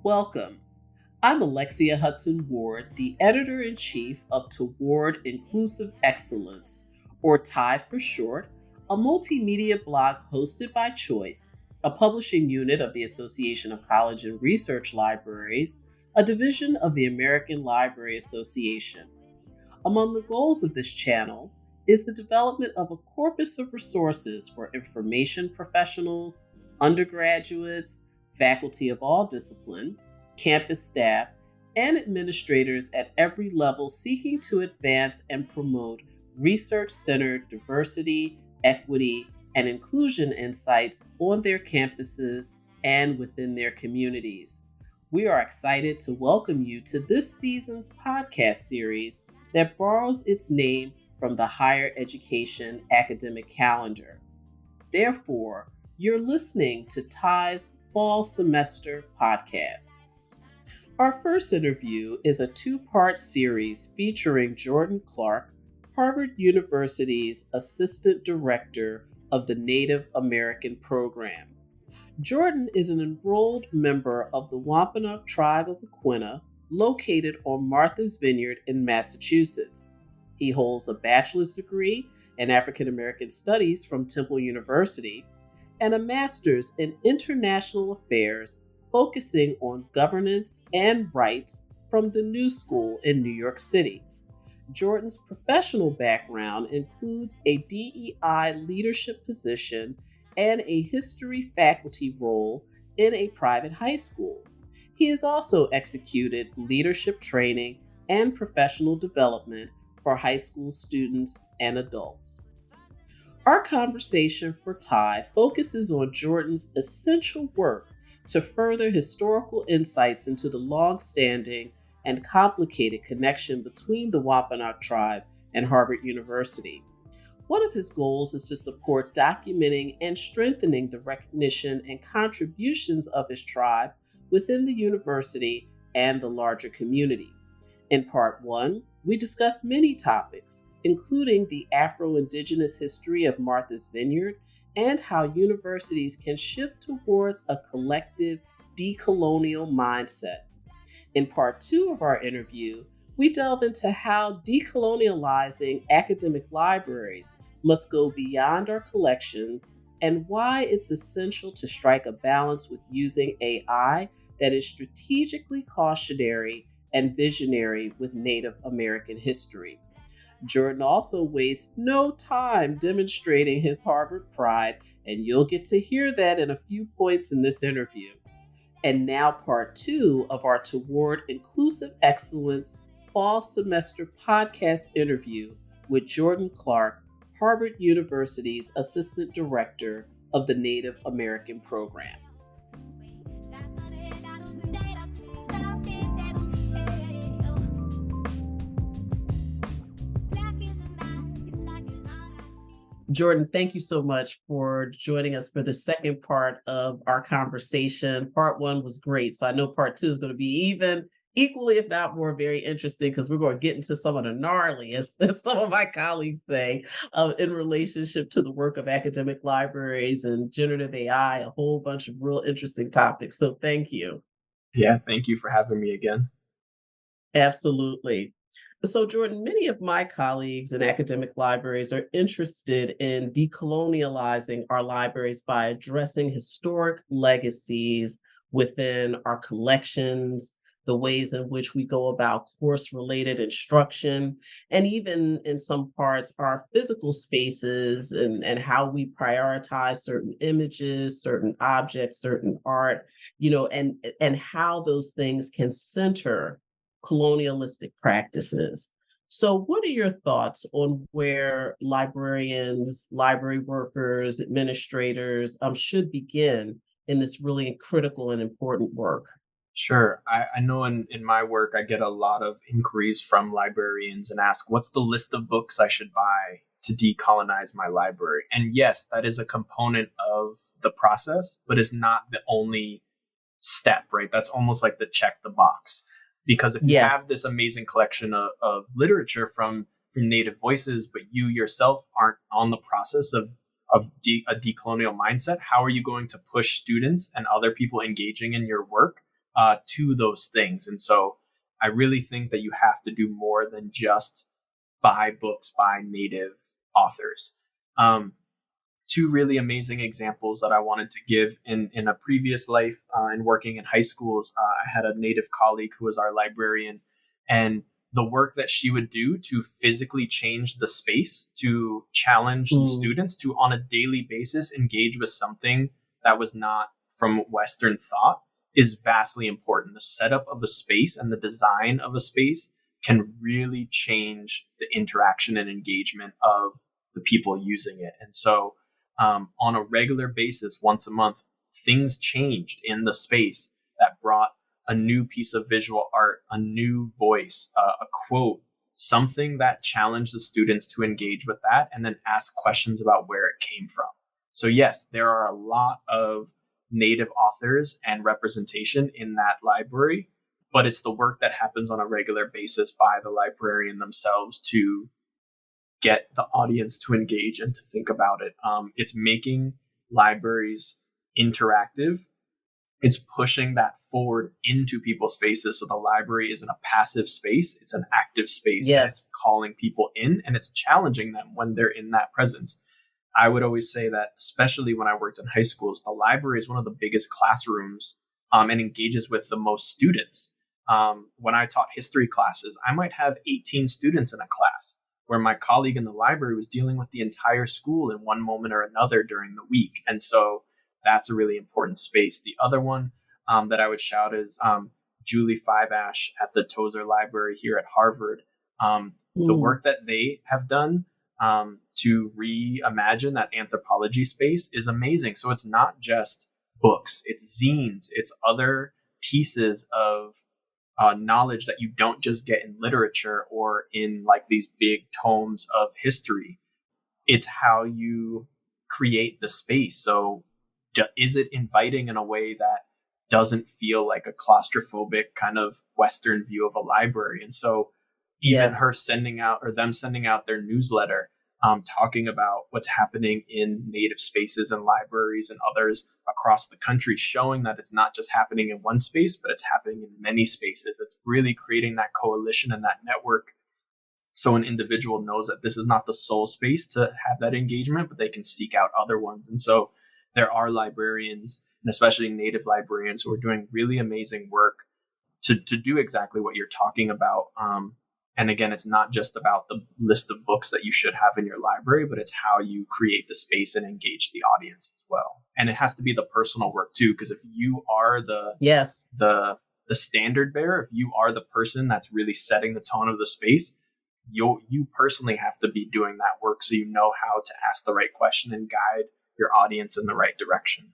Welcome. I'm Alexia Hudson-Ward, the editor-in-chief of Toward Inclusive Excellence, or TIE for short, a multimedia blog hosted by Choice, a publishing unit of the Association of College and Research Libraries, a division of the American Library Association. Among the goals of this channel is the development of a corpus of resources for information professionals, undergraduates, faculty of all discipline, campus staff, and administrators at every level seeking to advance and promote research-centered diversity, equity, and inclusion insights on their campuses and within their communities. We are excited to welcome you to this season's podcast series that borrows its name from the higher education academic calendar. Therefore, you're listening to TIE's Fall Semester Podcast. Our first interview is a two-part series featuring Jordan Clark, Harvard University's Assistant Director of the Native American Program. Jordan is an enrolled member of the Wampanoag Tribe of Aquinnah, located on Martha's Vineyard in Massachusetts. He holds a bachelor's degree in African American Studies from Temple University and a master's in international affairs focusing on governance and rights from the New School in New York City. Jordan's professional background includes a DEI leadership position and a history faculty role in a private high school. He has also executed leadership training and professional development for high school students and adults. Our conversation for TIE focuses on Jordan's essential work to further historical insights into the long-standing and complicated connection between the Wampanoag tribe and Harvard University. One of his goals is to support documenting and strengthening the recognition and contributions of his tribe within the university and the larger community. In part one, we discuss many topics, including the Afro-Indigenous history of Martha's Vineyard and how universities can shift towards a collective decolonial mindset. In part two of our interview, we delve into how decolonializing academic libraries must go beyond our collections and why it's essential to strike a balance with using AI that is strategically cautionary and visionary with Native American history. Jordan also wastes no time demonstrating his Harvard pride, and you'll get to hear that in a few points in this interview. And now part two of our Toward Inclusive Excellence Fall Semester Podcast interview with Jordan Clark, Harvard University's Assistant Director of the Native American Program. Jordan, thank you so much for joining us for the second part of our conversation. Part one was great, so I know part two is going to be equally, if not more, very interesting because we're going to get into some of the gnarly, as some of my colleagues say, in relationship to the work of academic libraries and generative AI, a whole bunch of real interesting topics. So thank you. Yeah, thank you for having me again. Absolutely. So, Jordan, many of my colleagues in academic libraries are interested in decolonializing our libraries by addressing historic legacies within our collections, the ways in which we go about course-related instruction, and even in some parts, our physical spaces and how we prioritize certain images, certain objects, certain art, and how those things can center colonialistic practices. So what are your thoughts on where librarians, library workers, administrators should begin in this really critical and important work? Sure. I know in my work, I get a lot of inquiries from librarians and ask, what's the list of books I should buy to decolonize my library? And yes, that is a component of the process, but it's not the only step, right? That's almost like the check the box. Because if you have this amazing collection of literature from Native voices, but you yourself aren't on the process of a decolonial mindset, how are you going to push students and other people engaging in your work to those things. And so I really think that you have to do more than just buy books by native authors. Two really amazing examples that I wanted to give in a previous life in working in high schools. I had a native colleague who was our librarian, and the work that she would do to physically change the space, to challenge the students to on a daily basis engage with something that was not from Western thought is vastly important. The setup of a space and the design of a space can really change the interaction and engagement of the people using it. And so on a regular basis, once a month, things changed in the space that brought a new piece of visual art, a new voice, a quote, something that challenged the students to engage with that and then ask questions about where it came from. So yes, there are a lot of native authors and representation in that library, but it's the work that happens on a regular basis by the librarian themselves to get the audience to engage and to think about it. It's making libraries interactive. It's pushing that forward into people's faces. So the library isn't a passive space. It's an active space. Yes. And it's calling people in and it's challenging them when they're in that presence. I would always say that, especially when I worked in high schools, the library is one of the biggest classrooms and engages with the most students. When I taught history classes, I might have 18 students in a class, where my colleague in the library was dealing with the entire school in one moment or another during the week. And so that's a really important space. The other one that I would shout is Julie Five-Ash at the Tozer Library here at Harvard. The work that they have done to reimagine that anthropology space is amazing. So it's not just books, it's zines, it's other pieces of knowledge that you don't just get in literature or in like these big tomes of history. It's how you create the space. So is it inviting in a way that doesn't feel like a claustrophobic kind of Western view of a library? And so even her sending out or them sending out their newsletter, talking about what's happening in native spaces and libraries and others across the country, showing that it's not just happening in one space, but it's happening in many spaces. It's really creating that coalition and that network. So an individual knows that this is not the sole space to have that engagement, but they can seek out other ones. And so there are librarians, and especially native librarians, who are doing really amazing work to do exactly what you're talking about. And again, it's not just about the list of books that you should have in your library, but it's how you create the space and engage the audience as well. And it has to be the personal work too, because if you are the standard bearer, if you are the person that's really setting the tone of the space, you personally have to be doing that work so you know how to ask the right question and guide your audience in the right direction.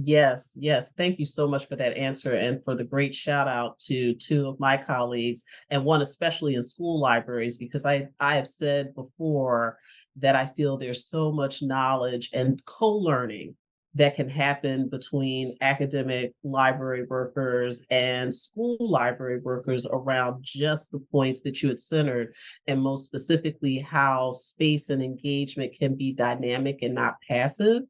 Yes, yes. Thank you so much for that answer and for the great shout out to two of my colleagues, and one especially in school libraries, because I have said before that I feel there's so much knowledge and co-learning that can happen between academic library workers and school library workers around just the points that you had centered, and most specifically how space and engagement can be dynamic and not passive,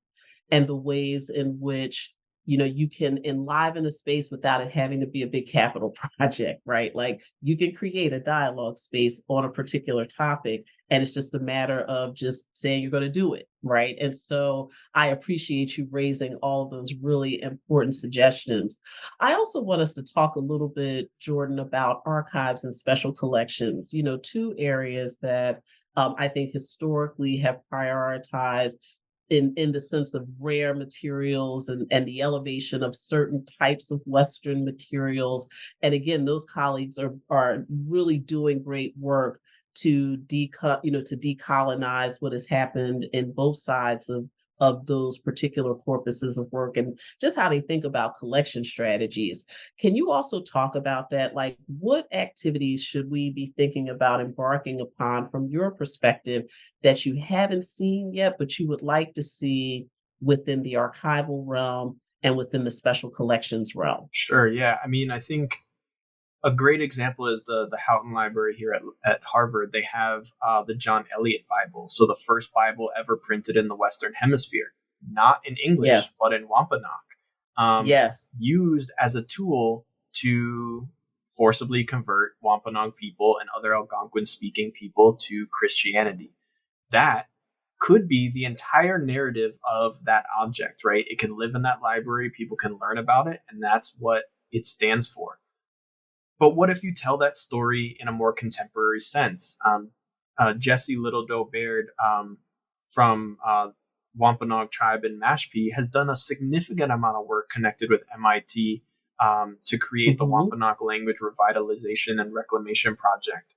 and the ways in which you can enliven a space without it having to be a big capital project, right? Like you can create a dialogue space on a particular topic, and it's just a matter of just saying you're going to do it, right? And so I appreciate you raising all of those really important suggestions. I also want us to talk a little bit, Jordan, about archives and special collections, two areas that I think historically have prioritized in the sense of rare materials and the elevation of certain types of Western materials. And again, those colleagues are really doing great work to decolonize what has happened in both sides of those particular corpuses of work, and just how they think about collection strategies. Can you also talk about that? Like, what activities should we be thinking about embarking upon from your perspective that you haven't seen yet, but you would like to see within the archival realm and within the special collections realm? Sure. Yeah. I mean, I think a great example is the Houghton Library here at Harvard. They have the John Eliot Bible. So the first Bible ever printed in the Western Hemisphere, not in English, Yes. but in Wampanoag. Yes. used as a tool to forcibly convert Wampanoag people and other Algonquin speaking people to Christianity. That could be the entire narrative of that object, right? It can live in that library, people can learn about it, and that's what it stands for. But what if you tell that story in a more contemporary sense? Jesse Little Doe Baird from Wampanoag Tribe in Mashpee has done a significant amount of work connected with MIT to create the Wampanoag Language Revitalization and Reclamation Project,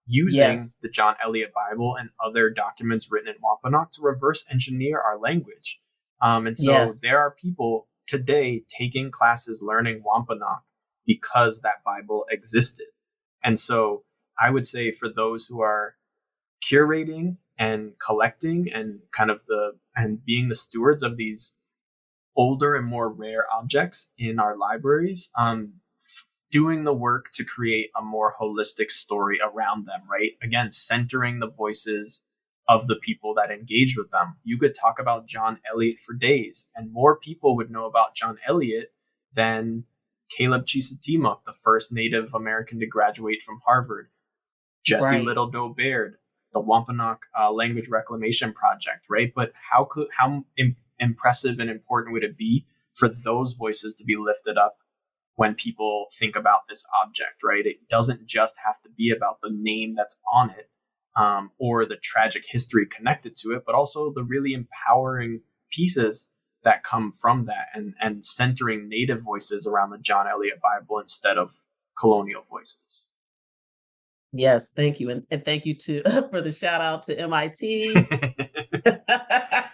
using the John Eliot Bible and other documents written in Wampanoag to reverse engineer our language. And so there are people today taking classes learning Wampanoag because that Bible existed. And so I would say for those who are curating and collecting and and being the stewards of these older and more rare objects in our libraries, doing the work to create a more holistic story around them, right? Again, centering the voices of the people that engaged with them. You could talk about John Eliot for days, and more people would know about John Eliot than Caleb Chisatimuk, the first Native American to graduate from Harvard, Jesse Little Doe Baird, the Wampanoag Language Reclamation Project, right? But how impressive and important would it be for those voices to be lifted up when people think about this object, right? It doesn't just have to be about the name that's on it, or the tragic history connected to it, but also the really empowering pieces that come from that, and centering Native voices around the John Eliot Bible instead of colonial voices. Yes, thank you. And thank you for the shout out to MIT.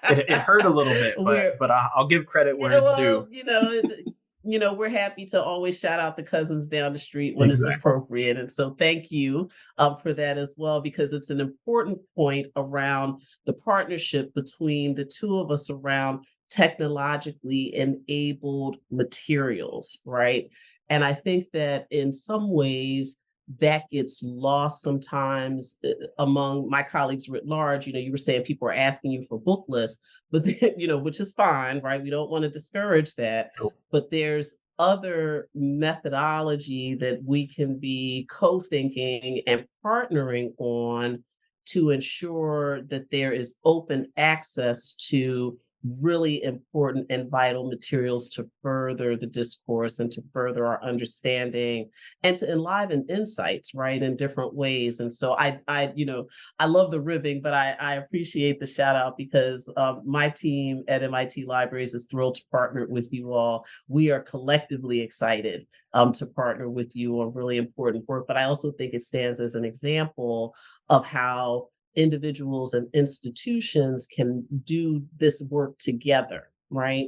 It hurt a little bit, but I'll give credit where it's due. We're happy to always shout out the cousins down the street when it's appropriate. And so thank you for that as well, because it's an important point around the partnership between the two of us around technologically enabled materials, right? And I think that in some ways, that gets lost sometimes among my colleagues writ large. You were saying people are asking you for book lists, but then, which is fine, right? We don't want to discourage that, but there's other methodology that we can be co-thinking and partnering on to ensure that there is open access to really important and vital materials to further the discourse and to further our understanding and to enliven insights, right, in different ways. And so I love the ribbing, but I appreciate the shout out, because my team at MIT Libraries is thrilled to partner with you all. We are collectively excited to partner with you on really important work, but I also think it stands as an example of how individuals and institutions can do this work together, right?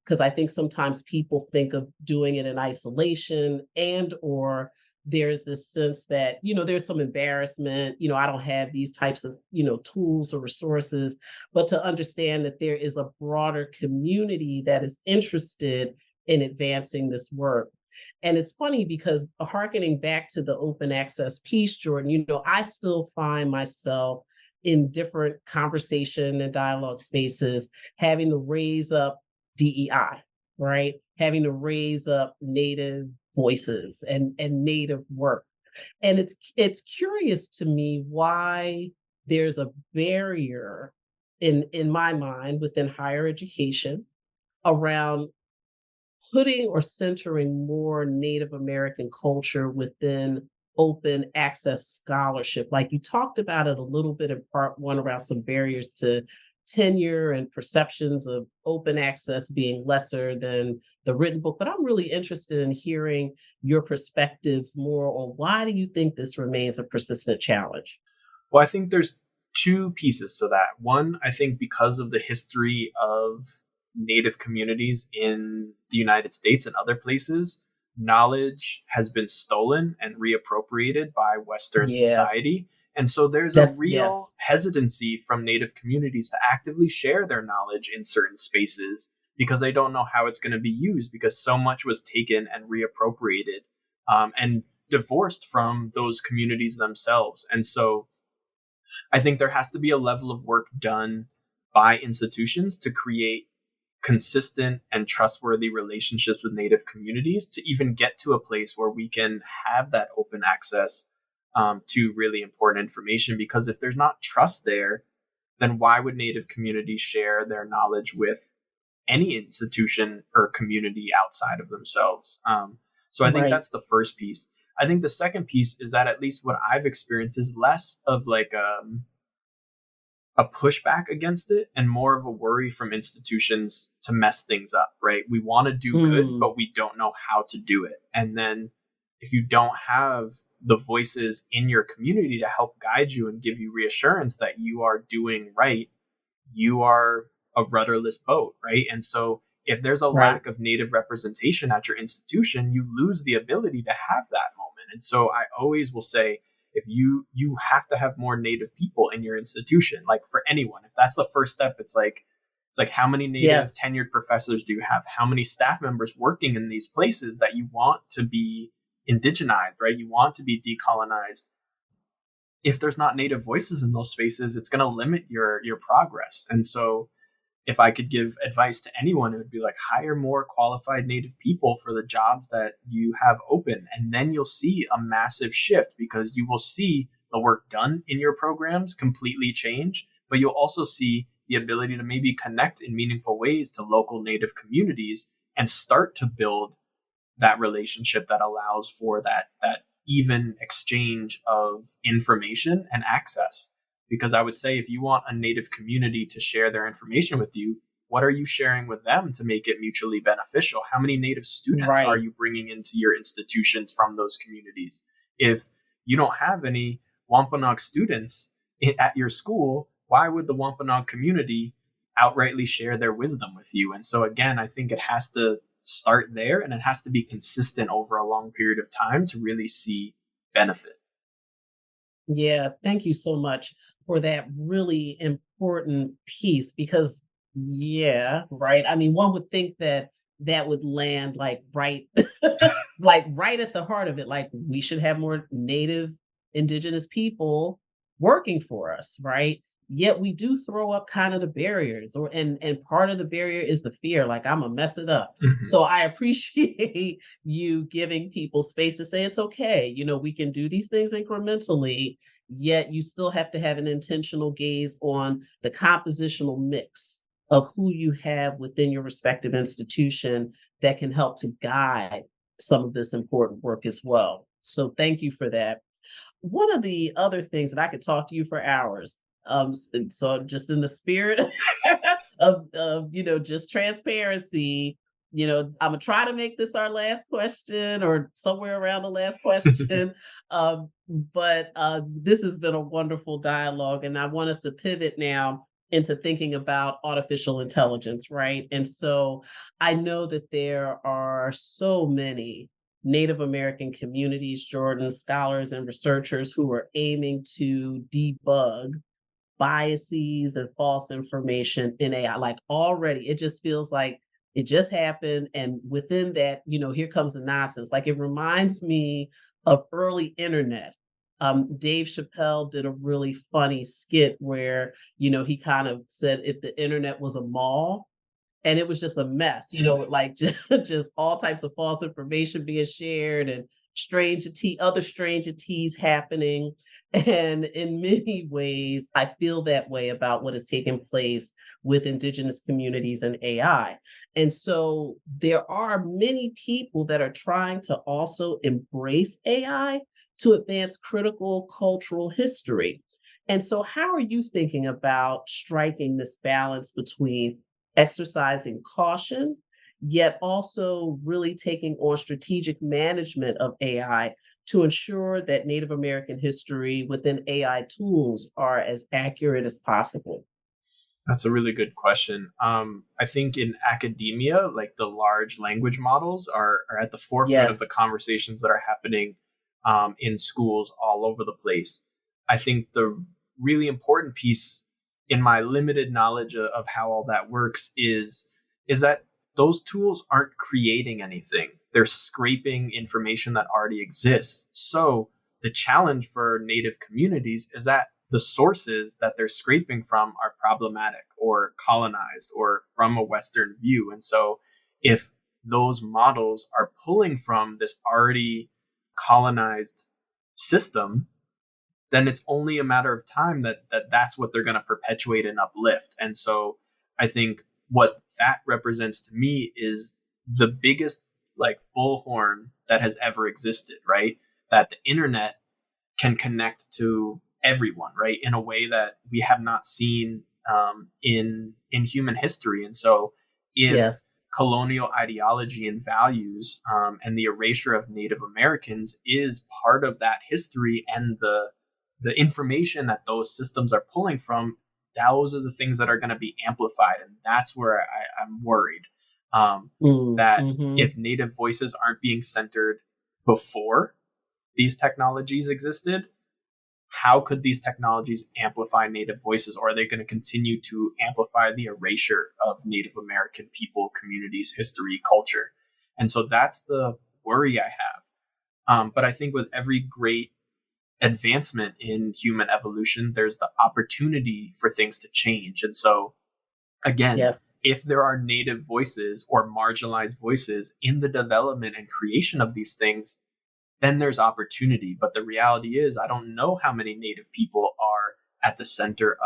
Because I think sometimes people think of doing it in isolation, and or there's this sense that, there's some embarrassment, I don't have these types of, tools or resources, but to understand that there is a broader community that is interested in advancing this work. And it's funny because hearkening back to the open access piece, Jordan, I still find myself in different conversation and dialogue spaces having to raise up DEI, right? Having to raise up Native voices and Native work. And it's curious to me why there's a barrier in my mind within higher education around putting or centering more Native American culture within open access scholarship. Like you talked about it a little bit in part one around some barriers to tenure and perceptions of open access being lesser than the written book. But I'm really interested in hearing your perspectives more on why do you think this remains a persistent challenge? Well, I think there's two pieces to that. One, I think because of the history of Native communities in the United States and other places, knowledge has been stolen and reappropriated by Western society. And so there's a real hesitancy from Native communities to actively share their knowledge in certain spaces because they don't know how it's going to be used, because so much was taken and reappropriated and divorced from those communities themselves. And so I think there has to be a level of work done by institutions to create consistent and trustworthy relationships with Native communities to even get to a place where we can have that open access to really important information. Because if there's not trust there, then why would Native communities share their knowledge with any institution or community outside of themselves? So I think Right. that's the first piece. I think the second piece is that at least what I've experienced is less of like a pushback against it and more of a worry from institutions to mess things up, right? We want to do good, Mm, but we don't know how to do it. And then if you don't have the voices in your community to help guide you and give you reassurance that you are doing right, you are a rudderless boat, right? And so if there's a right. lack of Native representation at your institution, you lose the ability to have that moment. And so I always will say, if you have to have more Native people in your institution, like for anyone, if that's the first step, it's like how many Native Yes. tenured professors do you have? How many staff members working in these places that you want to be indigenized, right? You want to be decolonized. If there's not Native voices in those spaces, it's going to limit your progress. And so if I could give advice to anyone, it would be like hire more qualified Native people for the jobs that you have open. And then you'll see a massive shift because you will see the work done in your programs completely change, but you'll also see the ability to maybe connect in meaningful ways to local Native communities and start to build that relationship that allows for that even exchange of information and access. Because I would say if you want a Native community to share their information with you, what are you sharing with them to make it mutually beneficial? How many Native students are Right. you bringing into your institutions from those communities? If you don't have any Wampanoag students at your school, why would the Wampanoag community outrightly share their wisdom with you? And so, again, I think it has to start there and it has to be consistent over a long period of time to really see benefit. Yeah, thank you so much for that really important piece because, yeah, right. I mean, one would think that that would land like right, like right at the heart of it. Like we should have more Native, Indigenous people working for us, right? Yet we do throw up kind of the barriers, or and part of the barrier is the fear, like I'm gonna mess it up. Mhm. So I appreciate you giving people space to say it's okay. We can do these things incrementally, yet you still have to have an intentional gaze on the compositional mix of who you have within your respective institution that can help to guide some of this important work as well. So thank you for that. One of the other things that I could talk to you for hours. So just in the spirit of just transparency, I'm gonna try to make this our last question or somewhere around the last question. But this has been a wonderful dialogue, and I want us to pivot now into thinking about artificial intelligence, right? And so I know that there are so many Native American communities, Jordan, scholars and researchers who are aiming to debug biases and false information in AI. Like already, it just feels like it just happened. And within that, here comes the nonsense. Like it reminds me of early internet. Dave Chappelle did a really funny skit where, he kind of said if the internet was a mall, and it was just a mess, like just all types of false information being shared and other strange happening. And in many ways, I feel that way about what is taking place with indigenous communities and AI. And so there are many people that are trying to also embrace AI to advance critical cultural history. And so, how are you thinking about striking this balance between exercising caution, yet also really taking on strategic management of AI to ensure that Native American history within AI tools are as accurate as possible? That's a really good question. I think in academia, like the large language models are at the forefront of the Yes. conversations that are happening in schools all over the place. I think the really important piece in my limited knowledge of how all that works is that those tools aren't creating anything. They're scraping information that already exists. So the challenge for Native communities is that the sources that they're scraping from are problematic or colonized or from a Western view. And so if those models are pulling from this already colonized system, then it's only a matter of time that's what they're going to perpetuate and uplift. And so I think what that represents to me is the biggest like bullhorn that has ever existed, right? That the internet can connect to everyone, right, in a way that we have not seen in human history. And so if Yes. colonial ideology and values and the erasure of Native Americans is part of that history, and the information that those systems are pulling from, those are the things that are going to be amplified. And that's where I'm worried that Mm-hmm. if Native voices aren't being centered before these technologies existed, how could these technologies amplify Native voices? Or are they going to continue to amplify the erasure of Native American people, communities, history, culture? And so that's the worry I have. But I think with every great advancement in human evolution, there's the opportunity for things to change. And so, again, Yes. if there are Native voices or marginalized voices in the development and creation of these things, then there's opportunity. But the reality is, I don't know how many Native people are at the center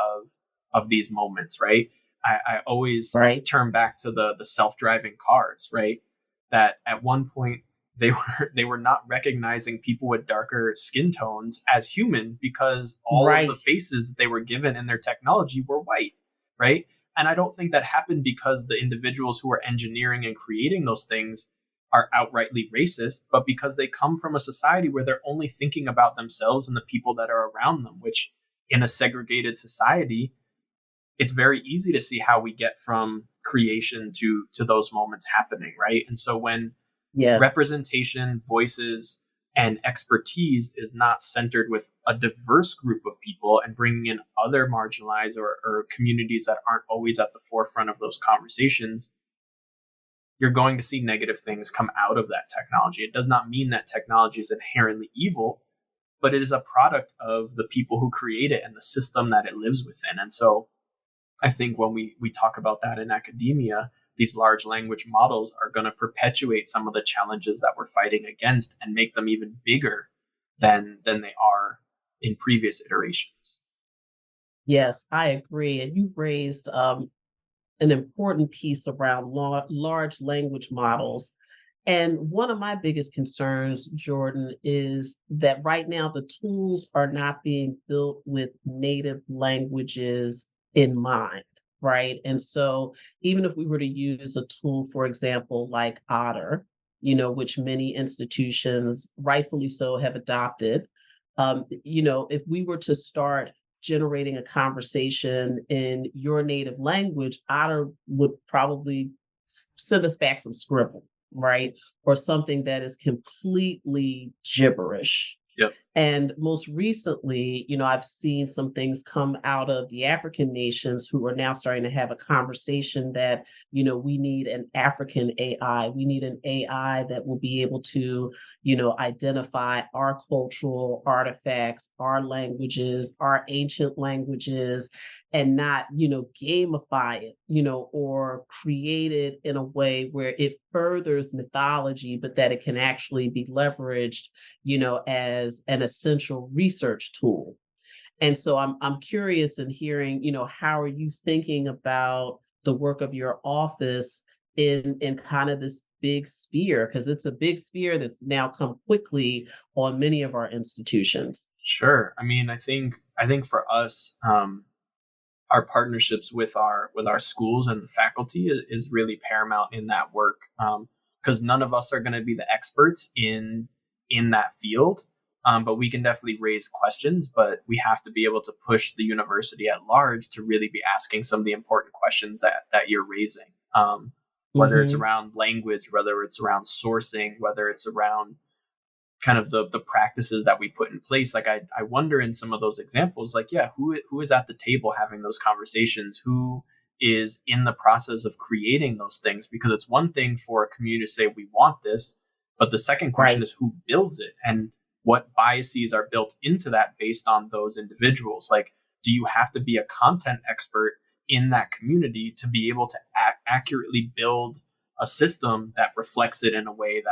of these moments, right? I always Right. turn back to the self-driving cars, right? That at one point they were not recognizing people with darker skin tones as human because all of the Right. faces that they were given in their technology were white, right? And I don't think that happened because the individuals who are engineering and creating those things are outrightly racist, but because they come from a society where they're only thinking about themselves and the people that are around them, which in a segregated society, it's very easy to see how we get from creation to those moments happening, right? And so when Yes. representation, voices, and expertise is not centered with a diverse group of people and bringing in other marginalized or communities that aren't always at the forefront of those conversations, you're going to see negative things come out of that technology. It does not mean that technology is inherently evil, but it is a product of the people who create it and the system that it lives within. And so I think when we talk about that in academia, these large language models are going to perpetuate some of the challenges that we're fighting against and make them even bigger than they are in previous iterations. Yes, I agree. And you've raised an important piece around large language models. And one of my biggest concerns, Jordan, is that right now the tools are not being built with native languages in mind, right? And so even if we were to use a tool, for example, like Otter, which many institutions, rightfully so, have adopted, if we were to start generating a conversation in your native language, Otter would probably send us back some scribble, right? Or something that is completely gibberish. Yep. And most recently, I've seen some things come out of the African nations who are now starting to have a conversation that, we need an African AI. We need an AI that will be able to, identify our cultural artifacts, our languages, our ancient languages, and not, gamify it, or create it in a way where it furthers mythology, but that it can actually be leveraged, as an essential research tool. And so I'm curious in hearing, how are you thinking about the work of your office in kind of this big sphere? Because it's a big sphere that's now come quickly on many of our institutions. Sure. I mean, I think for us, our partnerships with our schools and the faculty is really paramount in that work, because none of us are going to be the experts in that field, but we can definitely raise questions. But we have to be able to push the university at large to really be asking some of the important questions that you're raising, whether it's Hmm. around language, whether it's around sourcing, whether it's around kind of the practices that we put in place. Like I wonder in some of those examples, like, yeah, who is at the table having those conversations? Who is in the process of creating those things? Because it's one thing for a community to say we want this, but the second question Right. is who builds it. And what biases are built into that based on those individuals. Like, do you have to be a content expert in that community to be able to accurately build a system that reflects it in a way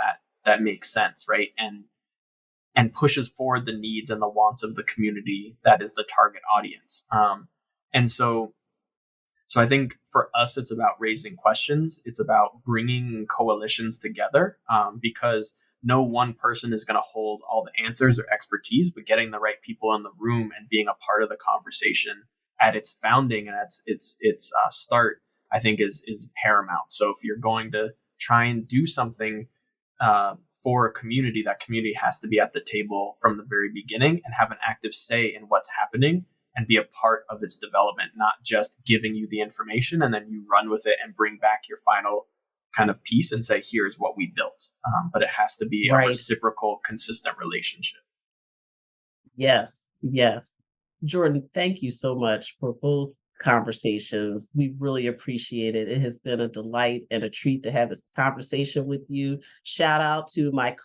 that makes sense, right? And pushes forward the needs and the wants of the community that is the target audience. And so I think for us, it's about raising questions. It's about bringing coalitions together, because no one person is going to hold all the answers or expertise, but getting the right people in the room and being a part of the conversation at its founding and at its start, I think is paramount. So if you're going to try and do something for a community, that community has to be at the table from the very beginning and have an active say in what's happening and be a part of its development, not just giving you the information and then you run with it and bring back your final kind of piece and say, here's what we built. But it has to be a reciprocal, consistent relationship. Yes. Jordan, thank you so much for both conversations. We really appreciate it. It has been a delight and a treat to have this conversation with you. Shout out to my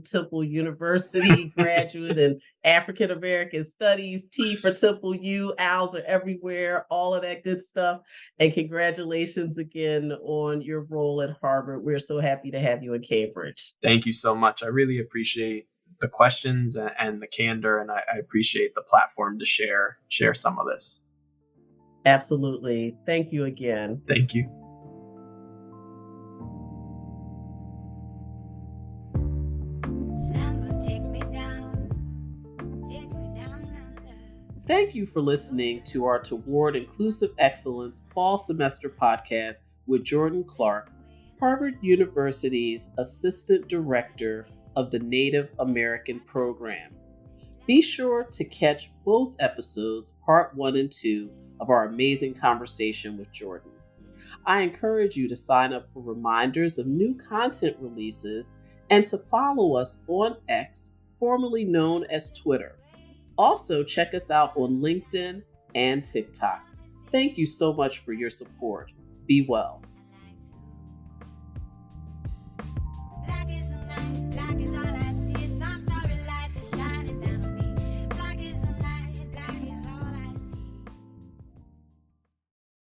Temple University graduate in African American Studies, T for Temple U, Owls are everywhere, all of that good stuff. And congratulations again on your role at Harvard. We're so happy to have you in Cambridge. Thank you so much. I really appreciate the questions and the candor, and I appreciate the platform to share some of this. Absolutely. Thank you again. Thank you. Thank you for listening to our Toward Inclusive Excellence Fall Semester podcast with Jordan Clark, Harvard University's Assistant Director of the Native American Program. Be sure to catch both episodes, part 1 and 2, of our amazing conversation with Jordan. I encourage you to sign up for reminders of new content releases and to follow us on X, formerly known as Twitter. Also, check us out on LinkedIn and TikTok. Thank you so much for your support. Be well.